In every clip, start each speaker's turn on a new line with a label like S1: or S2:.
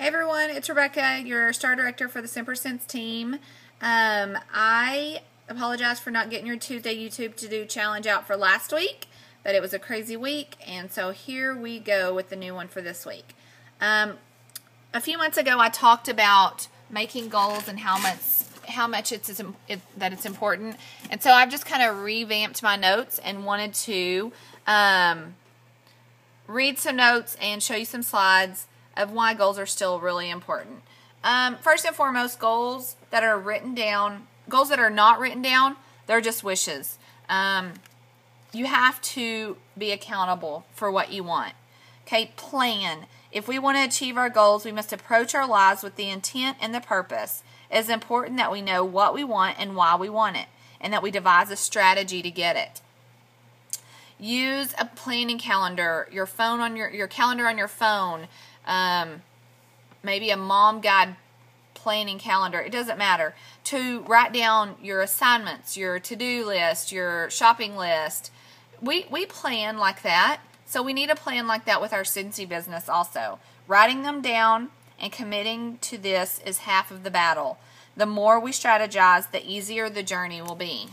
S1: Hey everyone, it's Rebecca, your star director for the Scentsy team. I apologize for not getting your Tuesday YouTube to do challenge out for last week, but it was a crazy week, and so here we go with the new one for this week. A few months ago, I talked about making goals and how much it's important, and so I've just kind of revamped my notes and wanted to read some notes and show you some slides of why goals are still really important. First and foremost, goals that are written down, goals that are not written down, they're just wishes. You have to be accountable for what you want. Okay, plan. If we want to achieve our goals, we must approach our lives with the intent and the purpose. It is important that we know what we want and why we want it, and that we devise a strategy to get it. Use a planning calendar, your phone on your calendar on your phone, maybe a mom guide planning calendar. It doesn't matter. To write down your assignments, your to-do list, your shopping list. We plan like that, so we need a plan like that with our Scentsy business also. Writing them down and committing to this is half of the battle. The more we strategize, the easier the journey will be.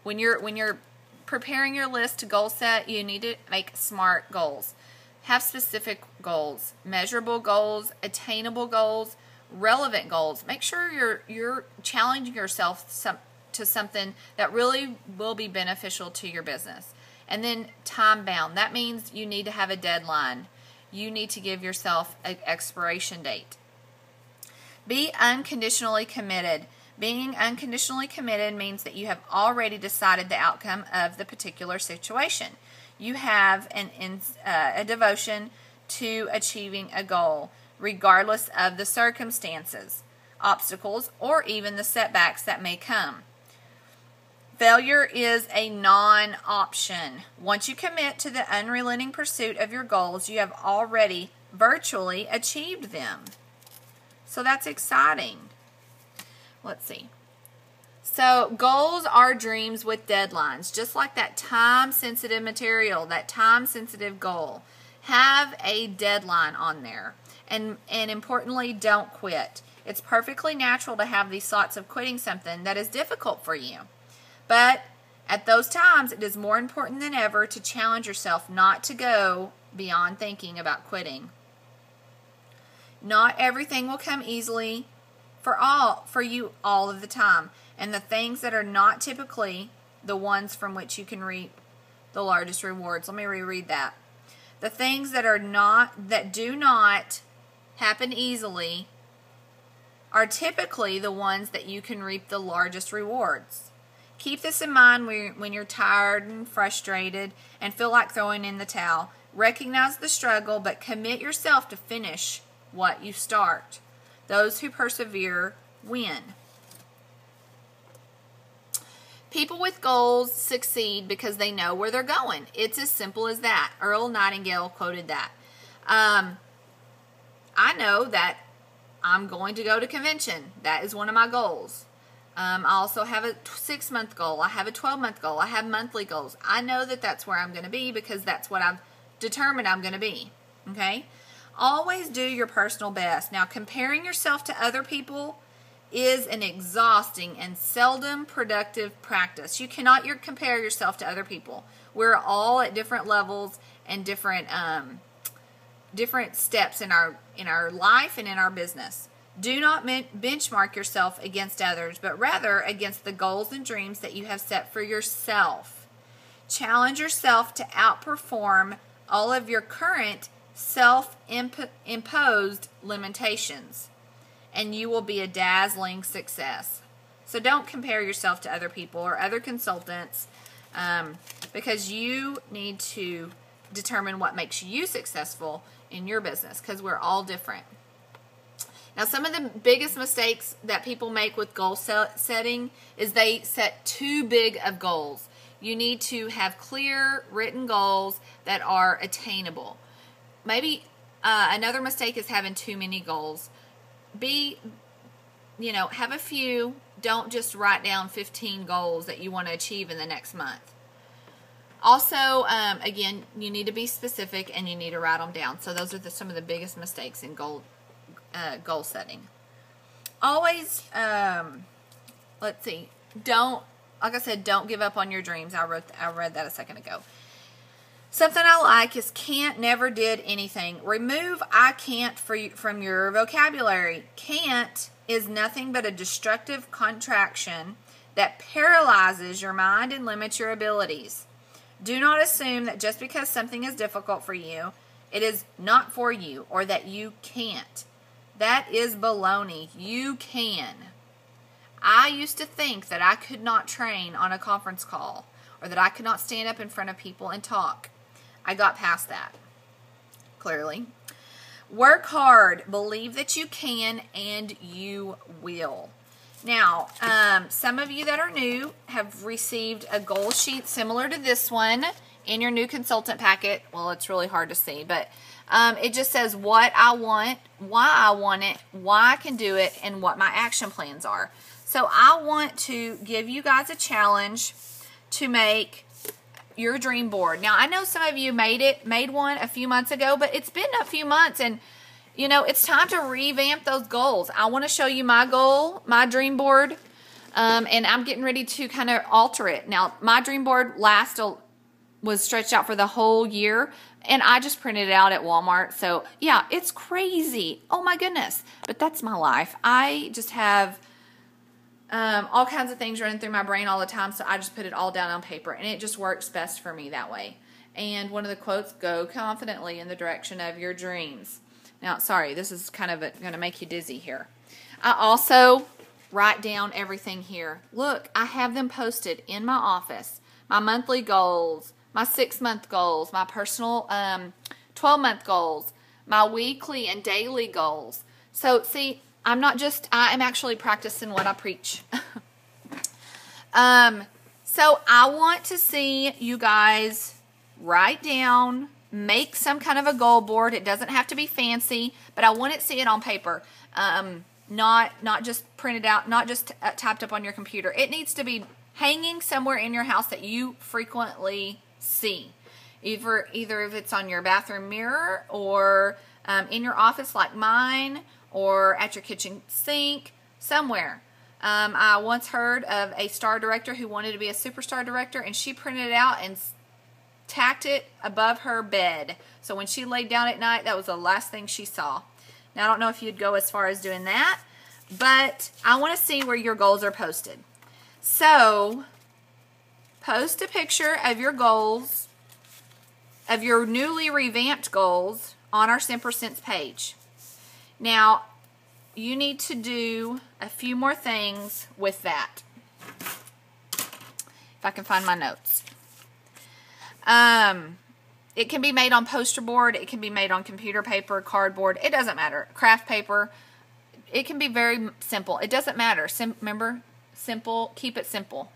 S1: When you're preparing your list to goal set, you need to make smart goals. Have specific goals, measurable goals, attainable goals, relevant goals. Make sure you're challenging yourself to something that really will be beneficial to your business. And then time bound. That means you need to have a deadline. You need to give yourself an expiration date. Be unconditionally committed. Being unconditionally committed means that you have already decided the outcome of the particular situation. You have a devotion to achieving a goal, regardless of the circumstances, obstacles, or even the setbacks that may come. Failure is a non-option. Once you commit to the unrelenting pursuit of your goals, you have already virtually achieved them. So that's exciting. Let's see. So goals are dreams with deadlines, just like that time-sensitive material, that time-sensitive goal. Have a deadline on there. And importantly, don't quit. It's perfectly natural to have these thoughts of quitting something that is difficult for you. But at those times, it is more important than ever to challenge yourself not to go beyond thinking about quitting. Not everything will come easily for you all of the time, and the things that are not typically the ones from which you can reap the largest rewards. Let me reread that. The things that do not happen easily are typically the ones that you can reap the largest rewards. Keep this in mind when you're tired and frustrated and feel like throwing in the towel. Recognize the struggle, but commit yourself to finish what you start. Those who persevere win. People with goals succeed because they know where they're going. It's as simple as that. Earl Nightingale quoted that. I know that I'm going to go to convention. That is one of my goals. I also have a 6-month goal. I have a 12-month goal. I have monthly goals. I know that that's where I'm going to be because that's what I've determined I'm going to be. Okay? Always do your personal best. Now, comparing yourself to other people is an exhausting and seldom productive practice. You cannot compare yourself to other people. We're all at different levels and different steps in our life and in our business. Do not benchmark yourself against others, but rather against the goals and dreams that you have set for yourself. Challenge yourself to outperform all of your current self-imposed limitations, and you will be a dazzling success. So don't compare yourself to other people or other consultants, because you need to determine what makes you successful in your business, because we're all different. Now, some of the biggest mistakes that people make with goal setting is they set too big of goals. You need to have clear written goals that are attainable. Maybe another mistake is having too many goals. Have a few. Don't just write down 15 goals that you want to achieve in the next month. Also, again, you need to be specific and you need to write them down. So those are some of the biggest mistakes in goal setting. Always, let's see, like I said, don't give up on your dreams. I read that a second ago. Something I like is can't, never, did, anything. Remove I can't from your vocabulary. Can't is nothing but a destructive contraction that paralyzes your mind and limits your abilities. Do not assume that just because something is difficult for you, it is not for you or that you can't. That is baloney. You can. I used to think that I could not train on a conference call or that I could not stand up in front of people and talk. I got past that, clearly. Work hard. Believe that you can, and you will. Now, some of you that are new have received a goal sheet similar to this one in your new consultant packet. Well, it's really hard to see, but it just says what I want, why I want it, why I can do it, and what my action plans are. So I want to give you guys a challenge to make your dream board. Now, I know some of you made one a few months ago, but it's been a few months, and you know, it's time to revamp those goals. I want to show you my goal, my dream board, and I'm getting ready to kind of alter it. Now, my dream board was stretched out for the whole year, and I just printed it out at Walmart. So, yeah, it's crazy. Oh, my goodness. But that's my life. I just have all kinds of things running through my brain all the time, so I just put it all down on paper, and it just works best for me that way. And one of the quotes, go confidently in the direction of your dreams. Now, sorry, this is kind of going to make you dizzy here. I also write down everything here. Look, I have them posted in my office. My monthly goals, my 6-month goals, my personal 12-month goals, my weekly and daily goals. So, see, I am actually practicing what I preach. So I want to see you guys write down, make some kind of a goal board. It doesn't have to be fancy, but I want to see it on paper. Not just printed out, not just typed up on your computer. It needs to be hanging somewhere in your house that you frequently see. Either if it's on your bathroom mirror or in your office like mine, or at your kitchen sink, somewhere. I once heard of a star director who wanted to be a superstar director, and she printed it out and tacked it above her bed. So when she laid down at night, that was the last thing she saw. Now, I don't know if you'd go as far as doing that, but I want to see where your goals are posted. So, post a picture of your goals, of your newly revamped goals, on our Scents page. Now, you need to do a few more things with that. If I can find my notes. It can be made on poster board. It can be made on computer paper, cardboard. It doesn't matter. Craft paper. It can be very simple. It doesn't matter. Remember, simple. Keep it simple.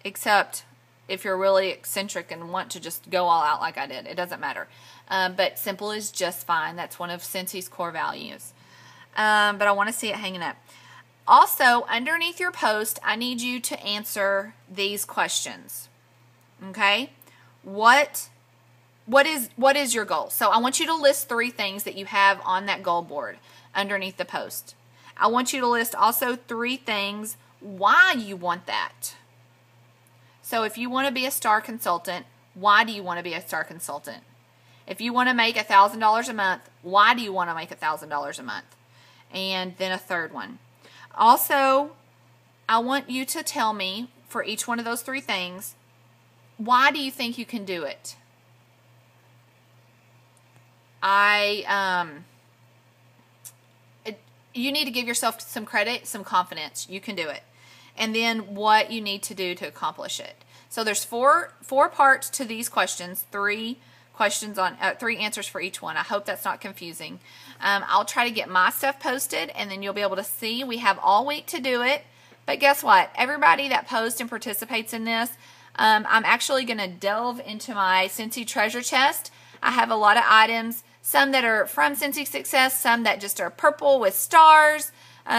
S1: Except if you're really eccentric and want to just go all out like I did. It doesn't matter. But simple is just fine. That's one of Scentsy's core values. But I want to see it hanging up. Also, underneath your post, I need you to answer these questions. Okay? What is your goal? So I want you to list 3 things that you have on that goal board underneath the post. I want you to list also 3 things why you want that. So if you want to be a star consultant, why do you want to be a star consultant? If you want to make $1,000 a month, why do you want to make $1,000 a month? And then a third one. Also, I want you to tell me for each one of those 3 things, why do you think you can do it? You need to give yourself some credit, some confidence. You can do it. And then what you need to do to accomplish it. So there's four parts to these questions, 3 questions on 3 answers for each one. I hope that's not confusing. I'll try to get my stuff posted, and then you'll be able to see. We have all week to do it. But guess what? Everybody that posts and participates in this, I'm actually going to delve into my Scentsy treasure chest. I have a lot of items, some that are from Scentsy Success, some that just are purple with stars,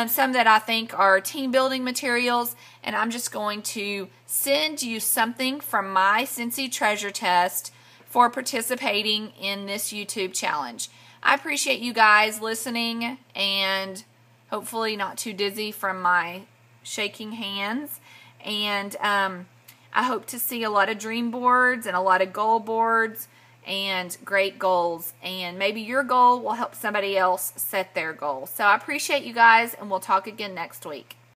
S1: some that I think are team building materials, and I'm just going to send you something from my Scentsy treasure chest for participating in this YouTube challenge. I appreciate you guys listening, and hopefully not too dizzy from my shaking hands. And I hope to see a lot of dream boards and a lot of goal boards and great goals. And maybe your goal will help somebody else set their goal. So I appreciate you guys, and we'll talk again next week.